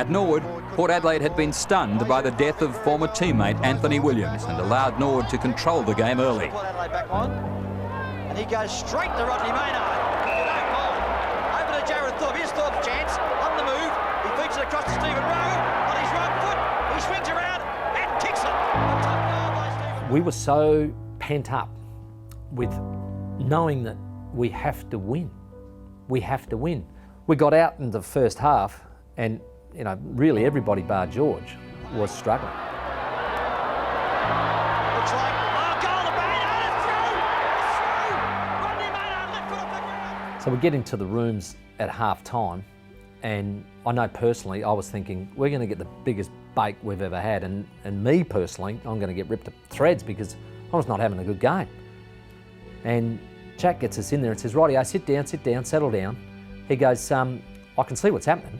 At Norwood, Port Adelaide had been stunned by the death of former teammate Anthony Williams and allowed Norwood to control the game early. Port Adelaide back on, and he goes straight to Rodney Maynard. Over to Jared Thorpe. Here's Thorpe's chance on the move. He feeds it across to Stephen Rowe on his right foot. He swings around and kicks it. A top goal by Stephen. We were so pent up with knowing that we have to win. We have to win. We got out in the first half and, you know, really everybody bar George was struggling. Looks like, oh, goal to Maynard, it's through! It's through! Rodney Maynard, left foot off the ground. So we get into the rooms at half time, and I know personally I was thinking we're going to get the biggest bake we've ever had, and me personally I'm going to get ripped to threads because I was not having a good game. And Jack gets us in there and says, "Rightio, sit down, settle down." He goes, "I can see what's happening."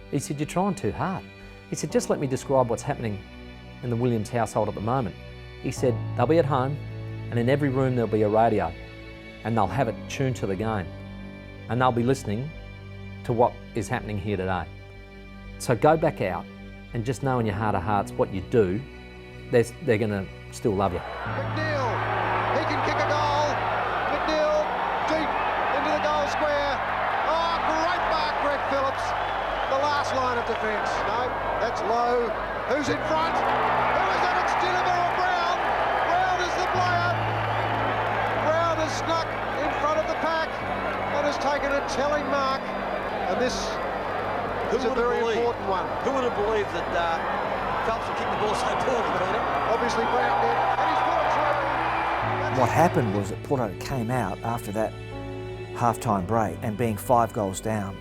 He said, "You're trying too hard." He said, "Just let me describe what's happening in the Williams household at the moment." He said, "They'll be at home, and in every room there'll be a radio, and they'll have it tuned to the game, and they'll be listening to what is happening here today. So go back out and just know in your heart of hearts what you do, they're going to still love you." McNeil, he can kick a goal. McNeil deep into the goal square. Oh, great mark, Greg Phillips. The last line of defence. No, that's low. Who's in front? Who is it? It's Dinamo or Brown. Brown is the player. Brown has snuck in front of the pack and has taken a telling mark. And this is a very important one. Who would have believed that Phelps would kick the ball so poorly, Peter? Obviously Brown did, and he's put it through. What happened was that Port Adelaide came out after that half-time break and being 5 goals down,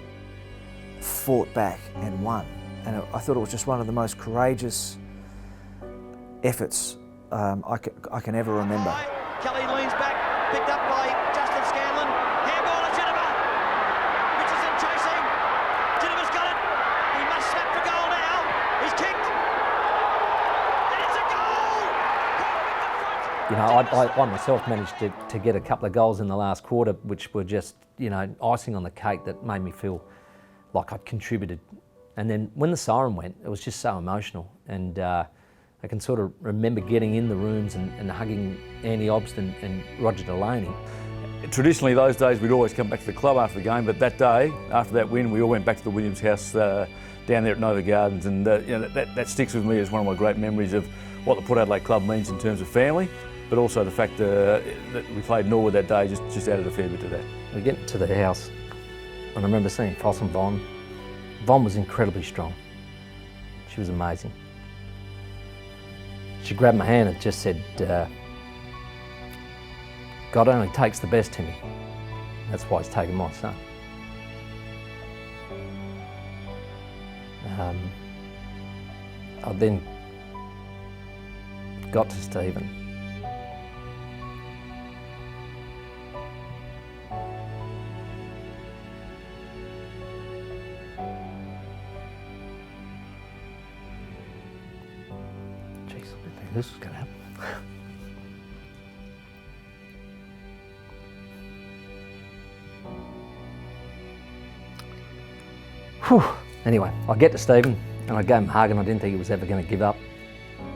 fought back and won. And I thought it was just one of the most courageous efforts I can ever remember. Kelly leans back, picked up by Justin Scanlon. Handball to Geneva. Richardson chasing. Geneva's got it. He must snap for goal now. He's kicked. And it's a goal! You know, I myself managed to get a couple of goals in the last quarter, which were just, you know, icing on the cake that made me feel like I'd contributed. And then when the siren went, it was just so emotional. And I can sort of remember getting in the rooms and hugging Andy Obst and Roger Delaney. Traditionally, those days we'd always come back to the club after the game, but that day, after that win, we all went back to the Williams house down there at Nova Gardens, and you know, that sticks with me as one of my great memories of what the Port Adelaide club means in terms of family, but also the fact that we played Norwood that day just added a fair bit to that. We get to the house, and I remember seeing Foss and Von. Von was incredibly strong. She was amazing. She grabbed my hand and just said, "God only takes the best, Timmy. That's why he's taken my son." I then got to Stephen. Jeez, I didn't think this was going to happen. Whew. Anyway, I get to Stephen and I gave him a hug, and I didn't think he was ever going to give up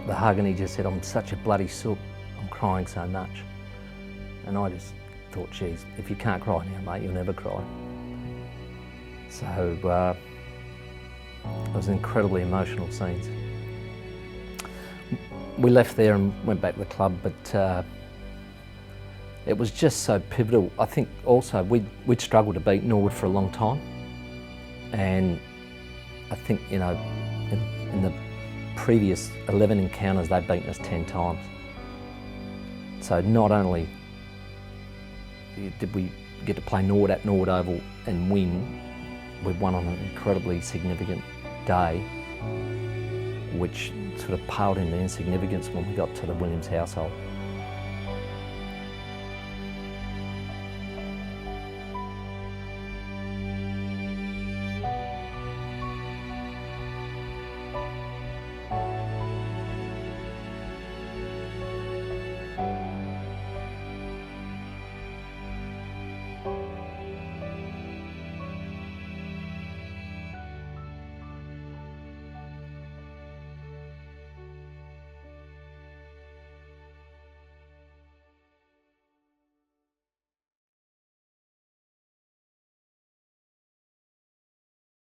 the hug, and he just said, "I'm such a bloody sook, I'm crying so much." And I just thought, geez, if you can't cry now, mate, you'll never cry. So it was incredibly emotional scenes. We left there and went back to the club, but it was just so pivotal. I think also we'd struggled to beat Norwood for a long time, and I think, you know, in the previous 11 encounters they'd beaten us 10 times. So not only did we get to play Norwood at Norwood Oval and win, we won on an incredibly significant day, which sort of paled into insignificance when we got to the Williams household.